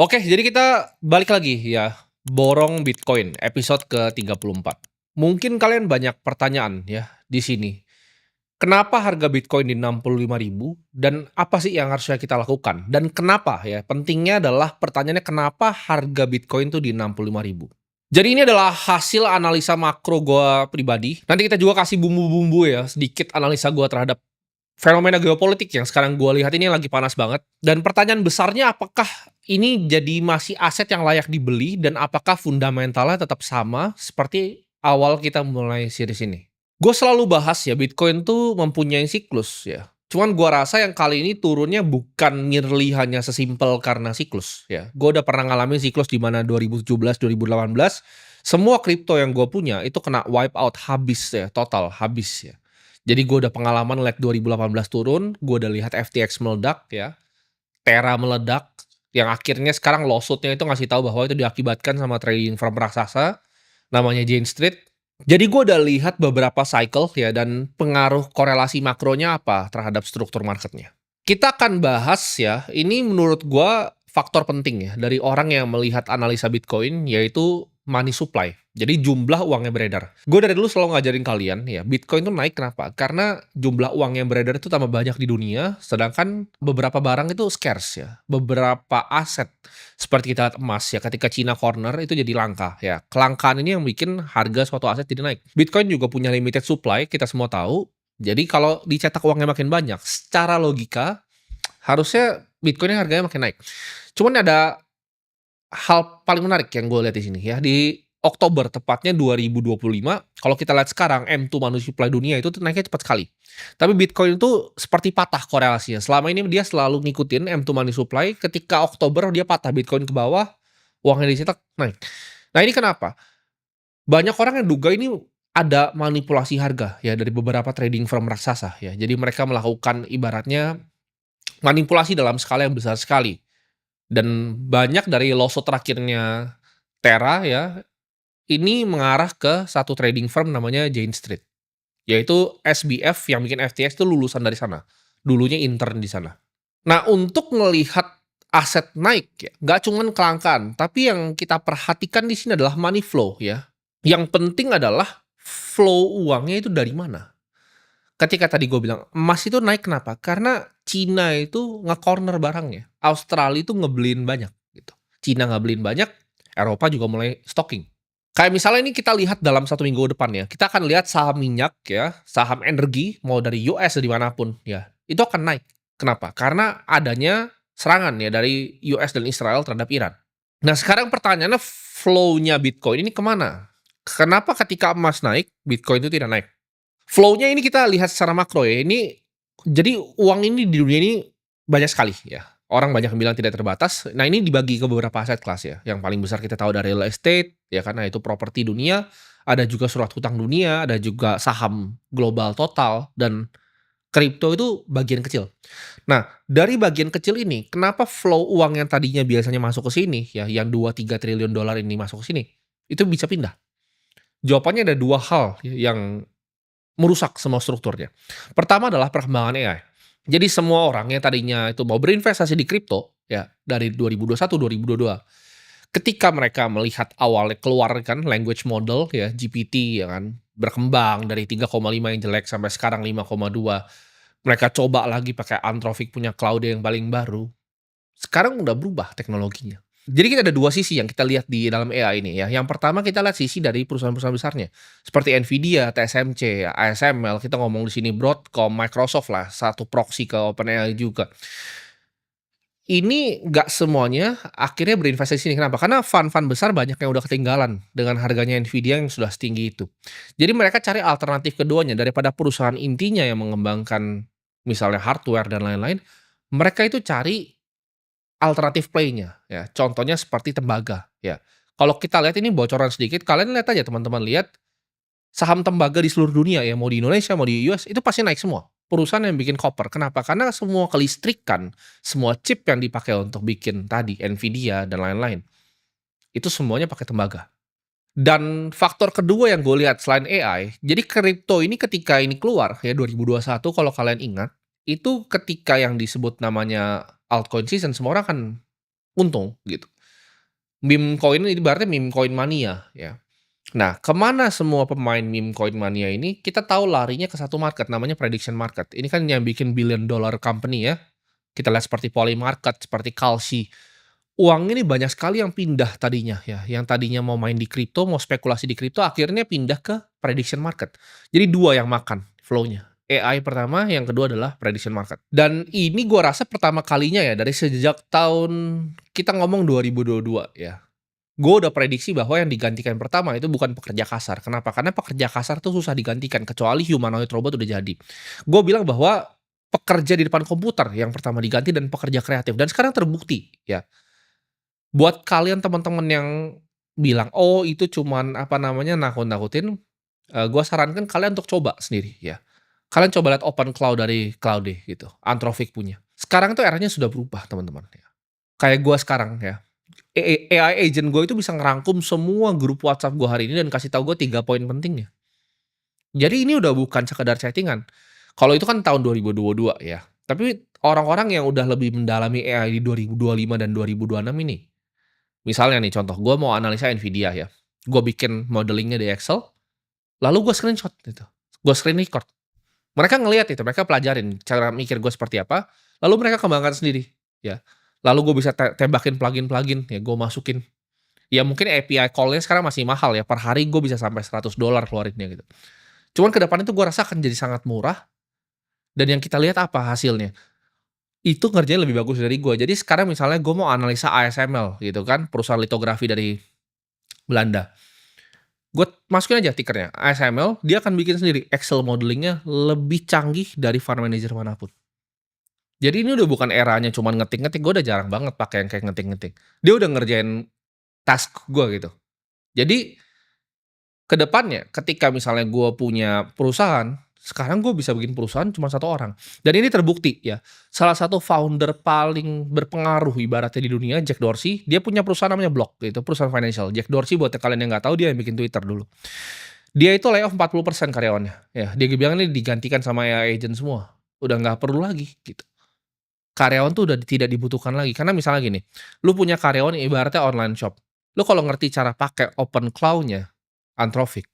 Oke, jadi kita balik lagi ya, borong Bitcoin episode ke-34. Mungkin kalian banyak pertanyaan ya di sini. Kenapa harga Bitcoin di 65.000 dan apa sih yang harusnya kita lakukan? Dan kenapa ya? Pentingnya adalah pertanyaannya kenapa harga Bitcoin tuh di 65.000. Jadi ini adalah hasil analisa makro gua pribadi. Nanti kita juga kasih bumbu-bumbu ya, sedikit analisa gua terhadap fenomena geopolitik yang sekarang gue lihat ini lagi panas banget. Dan pertanyaan besarnya apakah ini jadi masih aset yang layak dibeli dan apakah fundamentalnya tetap sama seperti awal kita mulai series ini. Gue selalu bahas ya Bitcoin tuh mempunyai siklus ya. Cuman gue rasa yang kali ini turunnya bukan merely hanya sesimpel karena siklus ya. Gue udah pernah ngalamin siklus di mana 2017, 2018 semua kripto yang gue punya itu kena wipe out habis ya, total habis ya. Jadi gue udah pengalaman lihat 2018 turun, gue udah lihat FTX meledak ya, Terra meledak, yang akhirnya sekarang lawsuit-nya itu ngasih tahu bahwa itu diakibatkan sama trading firm raksasa, namanya Jane Street. Jadi gue udah lihat beberapa cycle ya dan pengaruh korelasi makronya apa terhadap struktur marketnya. Kita akan bahas ya, ini menurut gue faktor penting ya dari orang yang melihat analisa Bitcoin yaitu money supply. Jadi jumlah uang yang beredar. Gue dari dulu selalu ngajarin kalian ya, Bitcoin tuh naik kenapa? Karena jumlah uang yang beredar itu tambah banyak di dunia, sedangkan beberapa barang itu scarce ya. Beberapa aset seperti kita lihat emas ya, ketika China corner itu jadi langka ya. Kelangkaan ini yang bikin harga suatu aset jadi naik. Bitcoin juga punya limited supply, kita semua tahu. Jadi kalau dicetak uangnya makin banyak, secara logika harusnya Bitcoin harganya makin naik. Cuman ada hal paling menarik yang gue lihat di sini ya, di Oktober tepatnya 2025, kalau kita lihat sekarang M2 money supply dunia itu tuh naiknya cepat sekali. Tapi Bitcoin itu seperti patah korelasinya. Selama ini dia selalu ngikutin M2 money supply, ketika Oktober dia patah Bitcoin ke bawah, uangnya dicetak naik. Nah ini kenapa? Banyak orang yang duga ini ada manipulasi harga ya dari beberapa trading firm raksasa ya. Jadi mereka melakukan ibaratnya manipulasi dalam skala yang besar sekali. Dan banyak dari lawsuit terakhirnya Terra ya, ini mengarah ke satu trading firm namanya Jane Street. Yaitu SBF yang bikin FTX itu lulusan dari sana. Dulunya intern di sana. Nah, untuk melihat aset naik ya, nggak cuman kelangkaan, tapi yang kita perhatikan di sini adalah money flow ya. Yang penting adalah flow uangnya itu dari mana. Ketika tadi gue bilang, emas itu naik kenapa? Karena Cina itu nge-corner barangnya. Australia itu ngebeliin banyak gitu. Cina ngebeliin banyak, Eropa juga mulai stocking. Kayak misalnya ini kita lihat dalam 1 minggu depan ya, kita akan lihat saham minyak ya, saham energi, mau dari US dari manapun ya, itu akan naik. Kenapa? Karena adanya serangan ya dari US dan Israel terhadap Iran. Nah sekarang pertanyaannya flow-nya Bitcoin ini kemana? Kenapa ketika emas naik, Bitcoin itu tidak naik? Flow-nya ini kita lihat secara makro ya, ini jadi uang ini di dunia ini banyak sekali ya, orang banyak yang bilang tidak terbatas. Nah ini dibagi ke beberapa aset kelas ya, yang paling besar kita tahu dari real estate, ya karena itu properti dunia, ada juga surat hutang dunia, ada juga saham global total, dan kripto itu bagian kecil. Nah, dari bagian kecil ini, kenapa flow uang yang tadinya biasanya masuk ke sini ya, yang 2-3 triliun dolar ini masuk ke sini, itu bisa pindah? Jawabannya ada 2 hal yang merusak semua strukturnya. Pertama adalah perkembangan AI. Jadi semua orang yang tadinya itu mau berinvestasi di kripto, ya dari 2021, 2022, ketika mereka melihat awalnya keluar kan language model ya GPT ya kan berkembang dari 3,5 yang jelek sampai sekarang 5,2. Mereka coba lagi pakai Anthropic punya Claude yang paling baru. Sekarang udah berubah teknologinya. Jadi kita ada 2 sisi yang kita lihat di dalam AI ini ya. Yang pertama kita lihat sisi dari perusahaan-perusahaan besarnya. Seperti Nvidia, TSMC, ASML, kita ngomong di sini Broadcom, Microsoft lah, satu proxy ke OpenAI juga. Ini nggak semuanya akhirnya berinvestasi di sini. Kenapa? Karena fund-fund besar banyak yang udah ketinggalan dengan harganya Nvidia yang sudah setinggi itu. Jadi mereka cari alternatif keduanya daripada perusahaan intinya yang mengembangkan misalnya hardware dan lain-lain, mereka itu cari alternatif play-nya ya, contohnya seperti tembaga ya. Kalau kita lihat ini bocoran sedikit, kalian lihat aja teman-teman lihat, saham tembaga di seluruh dunia ya, mau di Indonesia, mau di US, itu pasti naik semua. Perusahaan yang bikin koper, kenapa? Karena semua kelistrikan, semua chip yang dipakai untuk bikin tadi, Nvidia dan lain-lain, itu semuanya pakai tembaga. Dan faktor kedua yang gue lihat selain AI, jadi kripto ini ketika ini keluar ya 2021 kalau kalian ingat, itu ketika yang disebut namanya altcoin season, semua orang kan untung gitu. Meme coin ini ibaratnya meme coin mania ya. Nah, kemana semua pemain meme coin mania ini, kita tahu larinya ke satu market namanya prediction market. Ini kan yang bikin billion dollar company ya. Kita lihat seperti Polymarket, seperti Kalshi. Uang ini banyak sekali yang pindah tadinya ya, yang tadinya mau main di kripto, mau spekulasi di kripto, akhirnya pindah ke prediction market. Jadi 2 yang makan flow-nya. AI pertama, yang kedua adalah prediction market. Dan ini gua rasa pertama kalinya ya, dari sejak tahun kita ngomong 2022 ya. Gue udah prediksi bahwa yang digantikan pertama itu bukan pekerja kasar. Kenapa? Karena pekerja kasar tuh susah digantikan, kecuali humanoid robot udah jadi. Gue bilang bahwa pekerja di depan komputer yang pertama diganti dan pekerja kreatif. Dan sekarang terbukti ya. Buat kalian teman-teman yang bilang, "Oh itu cuman apa namanya, nakut-nakutin," gua sarankan kalian untuk coba sendiri ya. Kalian coba lihat open cloud dari Claude gitu, Anthropic punya. Sekarang tuh eranya sudah berubah teman-teman ya. Kayak gua sekarang ya, AI agent gue itu bisa ngerangkum semua grup WhatsApp gue hari ini dan kasih tahu gue 3 poin pentingnya. Jadi ini udah bukan sekedar chatting-an. Kalau itu kan tahun 2022 ya. Tapi orang-orang yang udah lebih mendalami AI di 2025 dan 2026 ini. Misalnya nih contoh, gue mau analisa Nvidia ya. Gue bikin modelingnya di Excel, lalu gue screenshot gitu. Gue screen record. Mereka ngelihat itu, mereka pelajarin cara mikir gue seperti apa, lalu mereka kembangkan sendiri ya. Lalu gue bisa tembakin plugin-plugin ya, gue masukin. Ya mungkin API call-nya sekarang masih mahal ya, per hari gue bisa sampai $100 keluarinnya gitu. Cuman ke depan itu gue rasa akan jadi sangat murah, dan yang kita lihat apa hasilnya? Itu ngerjain lebih bagus dari gue. Jadi sekarang misalnya gue mau analisa ASML gitu kan, perusahaan litografi dari Belanda. Gue masukin aja tickernya, ASML, dia akan bikin sendiri Excel modelingnya lebih canggih dari fund manager manapun. Jadi ini udah bukan eranya cuman ngetik-ngetik, gue udah jarang banget pakai yang kayak ngetik-ngetik. Dia udah ngerjain task gue gitu. Jadi ke depannya ketika misalnya gue punya perusahaan, sekarang gue bisa bikin perusahaan cuma satu orang. Dan ini terbukti ya, salah satu founder paling berpengaruh ibaratnya di dunia, Jack Dorsey, dia punya perusahaan namanya Block gitu, perusahaan financial. Jack Dorsey buat kalian yang nggak tahu, dia yang bikin Twitter dulu. Dia itu layoff 40% karyawannya, ya. Dia bilang ini digantikan sama AI agent semua, udah nggak perlu lagi gitu. Karyawan tuh udah tidak dibutuhkan lagi, karena misalnya gini, lu punya karyawan ibaratnya online shop, lu kalau ngerti cara pakai open cloud-nya Anthropic,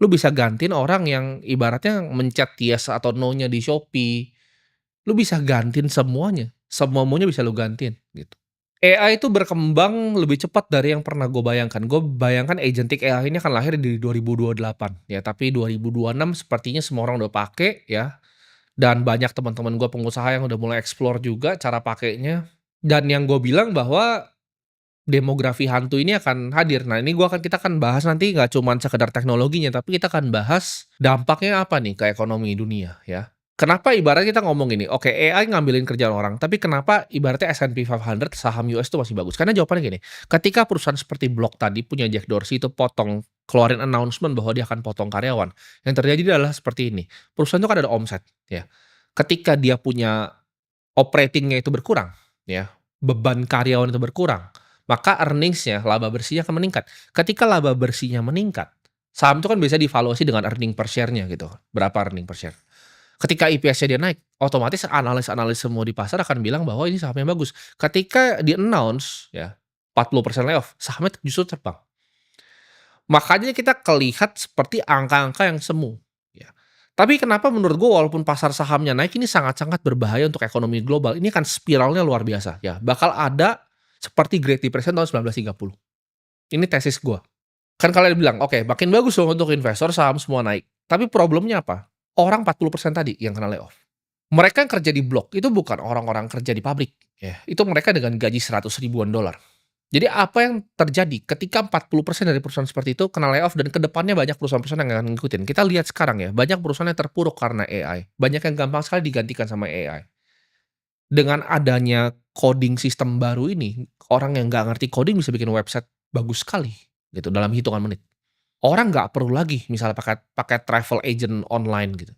lu bisa gantiin orang yang ibaratnya mencet yes atau no-nya di Shopee, lu bisa gantiin semuanya, semua maunya bisa lu gantiin gitu. AI itu berkembang lebih cepat dari yang pernah gue bayangkan. Gue bayangkan agentic AI ini akan lahir di 2028 ya, tapi 2026 sepertinya semua orang udah pakai ya, dan banyak teman-teman gue pengusaha yang udah mulai explore juga cara pakainya. Dan yang gue bilang bahwa demografi hantu ini akan hadir. Nah, ini kita akan bahas nanti nggak cuman sekedar teknologinya, tapi kita akan bahas dampaknya apa nih ke ekonomi dunia ya. Kenapa ibaratnya kita ngomong gini, oke AI ngambilin kerjaan orang, tapi kenapa ibaratnya S&P 500 saham US itu masih bagus? Karena jawabannya gini, ketika perusahaan seperti Block tadi punya Jack Dorsey itu keluarin announcement bahwa dia akan potong karyawan. Yang terjadi adalah seperti ini, perusahaan itu kan ada omset ya. Ketika dia punya operatingnya itu berkurang ya, beban karyawan itu berkurang, maka earnings-nya, laba bersihnya akan meningkat. Ketika laba bersihnya meningkat, saham itu kan bisa divaluasi dengan earning per share-nya gitu, berapa earning per share. Ketika EPS-nya dia naik, otomatis analis-analis semua di pasar akan bilang bahwa ini sahamnya bagus. Ketika di-announce ya, 40% layoff, sahamnya justru terbang. Makanya kita kelihat seperti angka-angka yang semu ya. Tapi kenapa menurut gue walaupun pasar sahamnya naik, ini sangat-sangat berbahaya untuk ekonomi global. Ini kan spiralnya luar biasa ya. Bakal ada seperti Great Depression tahun 1930. Ini tesis gue. Kan kalian bilang, oke, makin bagus dong untuk investor, saham semua naik. Tapi problemnya apa? Orang 40% tadi yang kena layoff. Mereka yang kerja di Block itu bukan orang-orang kerja di pabrik. Ya, itu mereka dengan gaji 100 ribuan dolar. Jadi apa yang terjadi ketika 40% dari perusahaan seperti itu kena layoff, dan kedepannya banyak perusahaan-perusahaan yang akan ngikutin. Kita lihat sekarang ya, banyak perusahaan yang terpuruk karena AI. Banyak yang gampang sekali digantikan sama AI. Dengan adanya coding sistem baru ini, orang yang nggak ngerti coding bisa bikin website bagus sekali gitu dalam hitungan menit. Orang nggak perlu lagi misalnya pakai travel agent online gitu.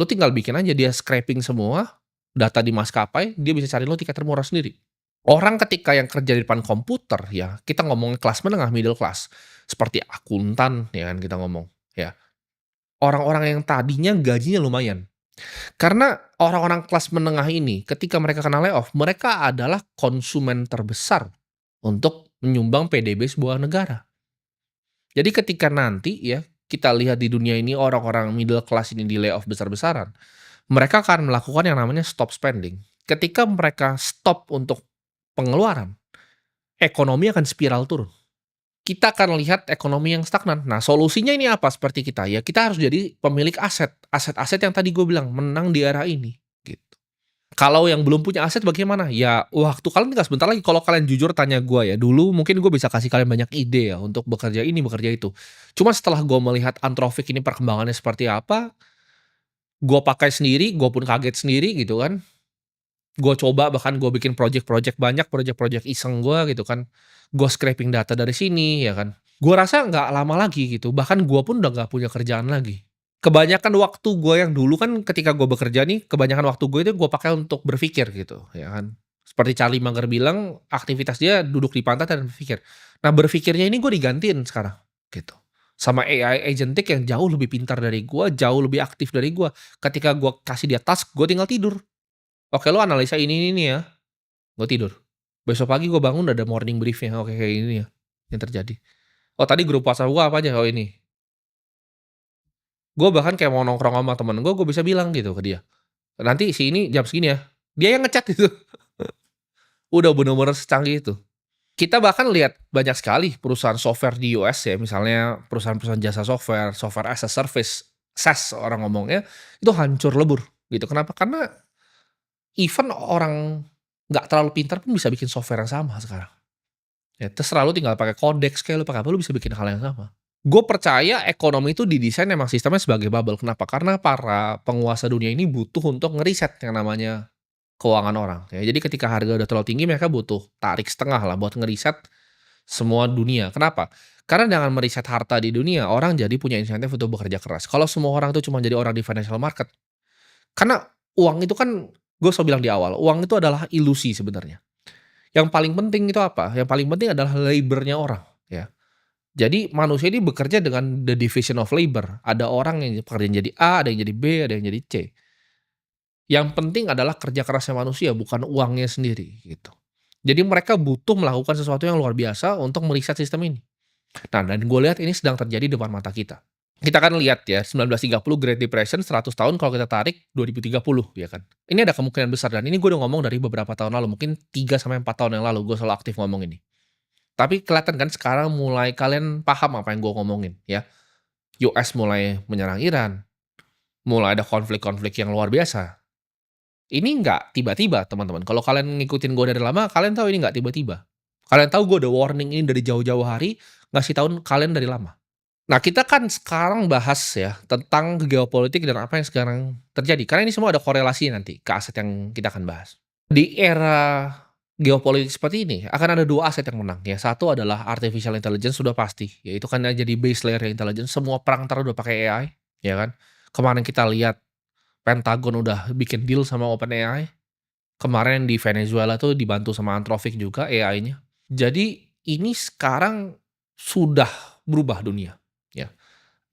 Lu tinggal bikin aja, dia scraping semua data di maskapai, dia bisa cari lu tiket termurah sendiri. Orang ketika yang kerja di depan komputer ya, kita ngomongin kelas menengah, middle class, seperti akuntan ya kan kita ngomong ya. Orang-orang yang tadinya gajinya lumayan, Karena orang-orang kelas menengah ini ketika mereka kena layoff, mereka adalah konsumen terbesar untuk menyumbang PDB sebuah negara. Jadi ketika nanti ya, kita lihat di dunia ini orang-orang middle class ini di layoff besar-besaran, mereka akan melakukan yang namanya stop spending. Ketika mereka stop untuk pengeluaran, ekonomi akan spiral turun. Kita akan lihat ekonomi yang stagnan. Nah, solusinya ini apa seperti kita? Ya kita harus jadi pemilik aset. Aset-aset yang tadi gue bilang, menang di era ini, gitu. Kalau yang belum punya aset bagaimana? Ya waktu kalian tinggal sebentar lagi, kalau kalian jujur tanya gue ya, dulu mungkin gue bisa kasih kalian banyak ide ya untuk bekerja ini, bekerja itu. Cuma setelah gue melihat Anthropic ini perkembangannya seperti apa, gue pakai sendiri, gue pun kaget sendiri gitu kan. Gue coba bahkan gue bikin project-project banyak, project-project iseng gue gitu kan. Gue scraping data dari sini ya kan. Gue rasa nggak lama lagi gitu, bahkan gue pun udah nggak punya kerjaan lagi. Kebanyakan waktu gue yang dulu kan ketika gue bekerja nih, kebanyakan waktu gue itu gue pakai untuk berpikir gitu, ya kan. Seperti Charlie Munger bilang, aktivitas dia duduk di pantat dan berpikir. Nah berpikirnya ini gue digantiin sekarang, gitu. Sama AI agentic yang jauh lebih pintar dari gue, jauh lebih aktif dari gue. Ketika gue kasih dia task, gue tinggal tidur. Oke lo analisa ini ya, gue tidur. Besok pagi gue bangun udah ada morning briefnya, oke kayak ini ya yang terjadi. Oh tadi grup WhatsApp gue apa aja? Oh ini. Gue bahkan kayak mau nongkrong sama temen gue bisa bilang gitu ke dia. Nanti si ini jam segini ya. Dia yang ngechat itu. Udah bener-bener secanggih itu. Kita bahkan lihat banyak sekali perusahaan software di US ya, misalnya perusahaan-perusahaan jasa software, software as a service, SaaS orang ngomongnya, itu hancur lebur gitu. Kenapa? Karena even orang nggak terlalu pintar pun bisa bikin software yang sama sekarang. Ya terserah lu tinggal pakai Codex kayak lu pakai apa, lu bisa bikin hal yang sama. Gue percaya ekonomi itu didesain emang sistemnya sebagai bubble. Kenapa? Karena para penguasa dunia ini butuh untuk ngeriset yang namanya keuangan orang. Ya, jadi ketika harga udah terlalu tinggi, mereka butuh tarik setengah lah buat ngeriset semua dunia. Kenapa? Karena dengan meriset harta di dunia, orang jadi punya insentif untuk bekerja keras. Kalau semua orang itu cuma jadi orang di financial market, karena uang itu kan, gue selalu bilang di awal, uang itu adalah ilusi sebenarnya. Yang paling penting itu apa? Yang paling penting adalah labor-nya orang. Ya. Jadi manusia ini bekerja dengan the division of labor. Ada orang yang pekerjaan jadi A, ada yang jadi B, ada yang jadi C. Yang penting adalah kerja kerasnya manusia, bukan uangnya sendiri gitu. Jadi mereka butuh melakukan sesuatu yang luar biasa untuk meriset sistem ini. Nah, dan gue lihat ini sedang terjadi depan mata kita. Kita kan lihat ya, 1930 Great Depression 100 tahun kalau kita tarik 2030 ya kan. Ini ada kemungkinan besar dan ini gue udah ngomong dari beberapa tahun lalu, mungkin 3 sampai 4 tahun yang lalu gue selalu aktif ngomong ini. Tapi kelihatan kan sekarang mulai kalian paham apa yang gue ngomongin ya. US mulai menyerang Iran, mulai ada konflik-konflik yang luar biasa. Ini nggak tiba-tiba teman-teman. Kalau kalian ngikutin gue dari lama, kalian tahu ini nggak tiba-tiba. Kalian tahu gue udah warning ini dari jauh-jauh hari, ngasih tahu kalian dari lama. Nah kita kan sekarang bahas ya tentang geopolitik dan apa yang sekarang terjadi. Karena ini semua ada korelasi nanti ke aset yang kita akan bahas. Di era geopolitik seperti ini akan ada dua aset yang menang. Ya satu adalah artificial intelligence sudah pasti. Yaitu kan jadi base layer intelligence. Semua perang ntar udah pakai AI, ya kan? Kemarin kita lihat Pentagon udah bikin deal sama OpenAI. Kemarin di Venezuela tuh dibantu sama Anthropic juga AI-nya. Jadi ini sekarang sudah berubah dunia, ya.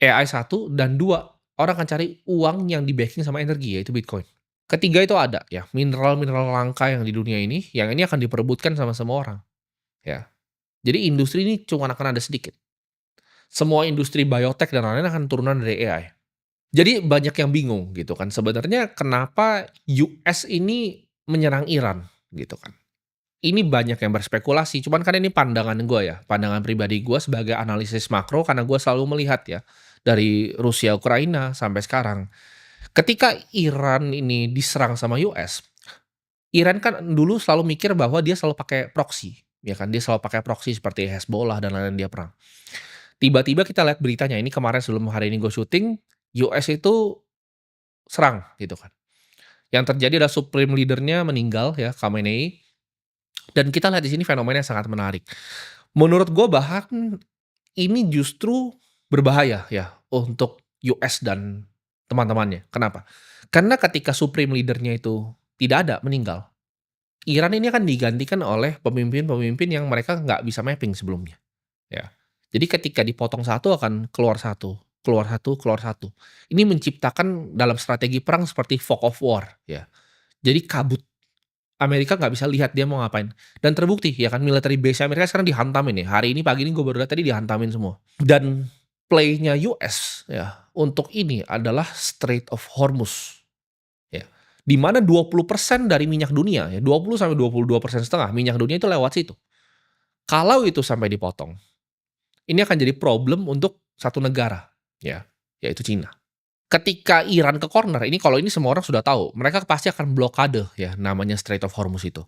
AI satu dan dua, orang akan cari uang yang di-backing sama energi yaitu Bitcoin. Ketiga itu ada ya, mineral-mineral langka yang di dunia ini, yang ini akan diperebutkan sama semua orang, ya. Jadi industri ini cuma akan ada sedikit. Semua industri biotech dan lain-lain akan turunan dari AI. Jadi banyak yang bingung gitu kan, sebenarnya kenapa US ini menyerang Iran gitu kan. Ini banyak yang berspekulasi, cuman kan ini pandangan gue ya, pandangan pribadi gue sebagai analisis makro karena gue selalu melihat ya, dari Rusia Ukraina sampai sekarang. Ketika Iran ini diserang sama US, Iran kan dulu selalu mikir bahwa dia selalu pakai proxy, ya kan, dia selalu pakai proxy seperti Hezbollah dan lain-lain dia perang. Tiba-tiba kita lihat beritanya, ini kemarin sebelum hari ini gue syuting, US itu serang gitu kan. Yang terjadi adalah supreme leader-nya meninggal ya, Khamenei. Dan kita lihat di sini fenomena yang sangat menarik. Menurut gue bahkan ini justru berbahaya ya untuk US dan teman-temannya. Kenapa? Karena ketika supreme leader-nya itu tidak ada, meninggal, Iran ini akan digantikan oleh pemimpin-pemimpin yang mereka nggak bisa mapping sebelumnya. Ya. Jadi ketika dipotong satu akan keluar satu. keluar satu, keluar satu. Ini menciptakan dalam strategi perang seperti fog of war ya. Jadi kabut. Amerika nggak bisa lihat dia mau ngapain. Dan terbukti ya kan military base Amerika sekarang dihantamin nih. Hari ini pagi ini gue baru lihat tadi dihantamin semua. Dan play-nya US ya untuk ini adalah Strait of Hormuz. Ya. Di mana 20% dari minyak dunia ya 20 sampai 22,5% minyak dunia itu lewat situ. Kalau itu sampai dipotong, ini akan jadi problem untuk satu negara ya, yaitu Cina. Ketika Iran ke corner, ini kalau ini semua orang sudah tahu, mereka pasti akan blokade ya, namanya Strait of Hormuz itu.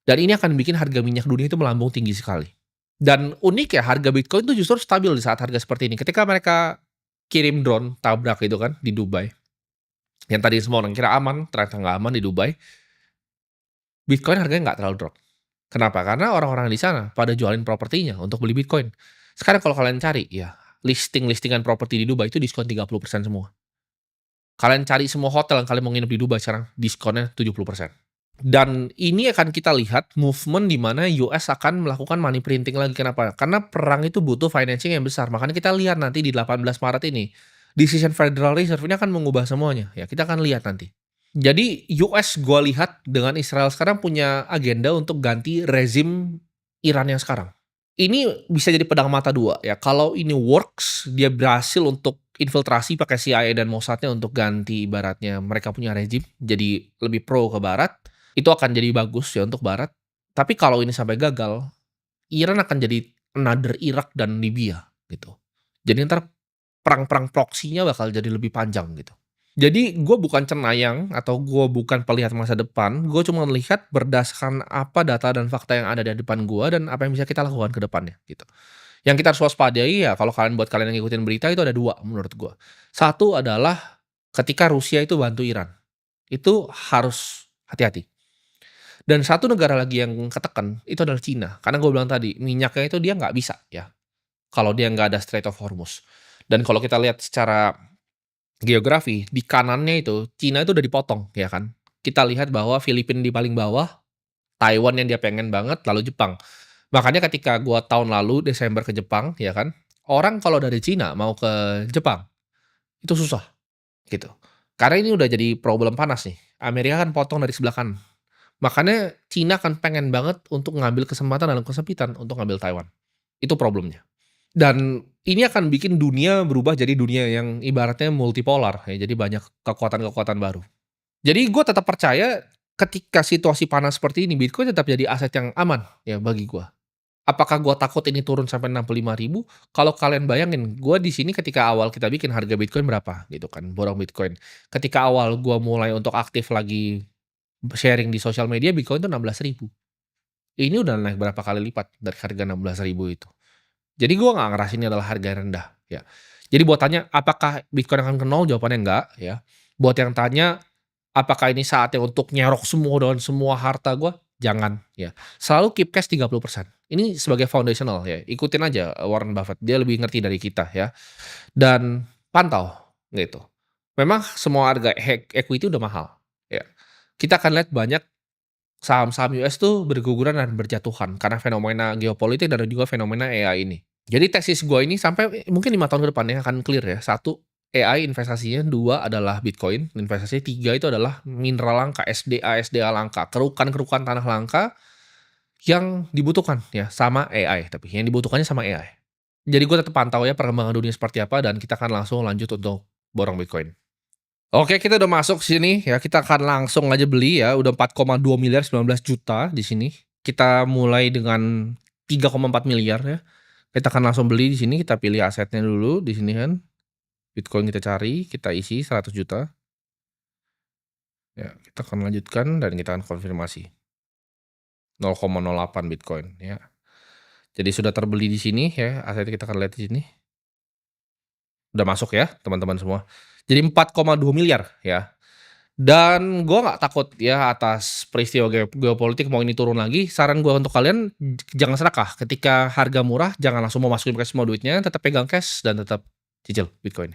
Dan ini akan bikin harga minyak dunia itu melambung tinggi sekali. Dan unik ya, harga Bitcoin itu justru stabil di saat harga seperti ini. Ketika mereka kirim drone, tabrak itu kan, di Dubai. Yang tadi semua orang kira aman, ternyata nggak aman di Dubai. Bitcoin harganya nggak terlalu drop. Kenapa? Karena orang-orang di sana pada jualin propertinya untuk beli Bitcoin. Sekarang kalau kalian cari, ya, listingan properti di Dubai itu diskon 30% semua. Kalian cari semua hotel yang kalian mau nginep di Dubai sekarang, diskonnya 70%. Dan ini akan kita lihat movement di mana US akan melakukan money printing lagi. Kenapa? Karena perang itu butuh financing yang besar. Makanya kita lihat nanti di 18 Maret ini, decision Federal Reserve ini akan mengubah semuanya. Ya, kita akan lihat nanti. Jadi US gua lihat dengan Israel sekarang punya agenda untuk ganti rezim Iran yang sekarang. Ini bisa jadi pedang mata dua ya. Kalau ini works, dia berhasil untuk infiltrasi pakai CIA dan Mossadnya untuk ganti ibaratnya mereka punya rezim jadi lebih pro ke Barat, itu akan jadi bagus ya untuk Barat. Tapi kalau ini sampai gagal, Iran akan jadi another Irak dan Libya gitu. Jadi ntar perang-perang proksinya bakal jadi lebih panjang gitu. Jadi gue bukan cenayang atau gue bukan pelihat masa depan, gue cuma melihat berdasarkan apa data dan fakta yang ada di depan gue dan apa yang bisa kita lakukan ke depannya gitu. Yang kita harus waspadai ya kalau kalian yang ngikutin berita itu ada dua menurut gue. Satu adalah ketika Rusia itu bantu Iran. Itu harus hati-hati. Dan satu negara lagi yang ketekan itu adalah Cina. Karena gue bilang tadi minyaknya itu dia nggak bisa ya. Kalau dia nggak ada Strait of Hormuz. Dan kalau kita lihat secara geografi, di kanannya itu, Cina itu udah dipotong, ya kan. Kita lihat bahwa Filipina di paling bawah, Taiwan yang dia pengen banget, lalu Jepang. Makanya ketika gua tahun lalu Desember ke Jepang, ya kan, orang kalau dari Cina mau ke Jepang, itu susah, gitu. Karena ini udah jadi problem panas nih. Amerika kan potong dari sebelah kanan. Makanya Cina kan pengen banget untuk ngambil kesempatan dalam kesempitan untuk ngambil Taiwan. Itu problemnya. Dan ini akan bikin dunia berubah jadi dunia yang ibaratnya multipolar ya, jadi banyak kekuatan-kekuatan baru. Jadi gue tetap percaya ketika situasi panas seperti ini, Bitcoin tetap jadi aset yang aman ya bagi gue. Apakah gue takut ini turun sampai 65.000? Kalau kalian bayangin, gue di sini ketika awal kita bikin harga Bitcoin berapa gitu kan, borong Bitcoin. Ketika awal gue mulai untuk aktif lagi sharing di sosial media, Bitcoin itu 16.000. Ini udah naik berapa kali lipat dari harga 16.000 itu. Jadi gue nggak ngerasa ini adalah harga yang rendah ya. Jadi buat tanya apakah Bitcoin akan ke nol? Jawabannya enggak ya. Buat yang tanya apakah ini saatnya untuk nyerok semua dengan semua harta gue? Jangan ya. Selalu keep cash 30%. Ini sebagai foundational ya. Ikutin aja Warren Buffett. Dia lebih ngerti dari kita ya. Dan pantau gitu. Memang semua harga equity udah mahal ya. Kita akan lihat banyak saham-saham US tuh berguguran dan berjatuhan karena fenomena geopolitik dan juga fenomena AI ini. Jadi tesis gue ini sampai mungkin 5 tahun ke depannya akan clear ya. Satu, AI investasinya. Dua adalah Bitcoin investasinya. Tiga itu adalah mineral langka, SDA langka, kerukan tanah langka yang dibutuhkan ya sama AI. Tapi yang dibutuhkannya sama AI. Jadi gue tetap pantau ya perkembangan dunia seperti apa dan kita akan langsung lanjut untuk borong Bitcoin. Oke, kita udah masuk sini ya. Kita akan langsung aja beli ya. Udah 4,2 miliar 19 juta di sini. Kita mulai dengan 3,4 miliar ya. Kita akan langsung beli di sini. Kita pilih asetnya dulu di sini kan. Bitcoin kita cari, kita isi 100 juta. Ya, kita akan lanjutkan dan kita akan konfirmasi. 0,08 Bitcoin ya. Jadi sudah terbeli di sini ya. Aset kita akan lihat di sini. Udah masuk ya, teman-teman semua. Jadi 4,2 miliar ya. Dan gue nggak takut ya atas peristiwa geopolitik mau ini turun lagi. Saran gue untuk kalian jangan serakah. Ketika harga murah jangan langsung mau masukin cash semua duitnya. Tetap pegang cash dan tetap cicil Bitcoin.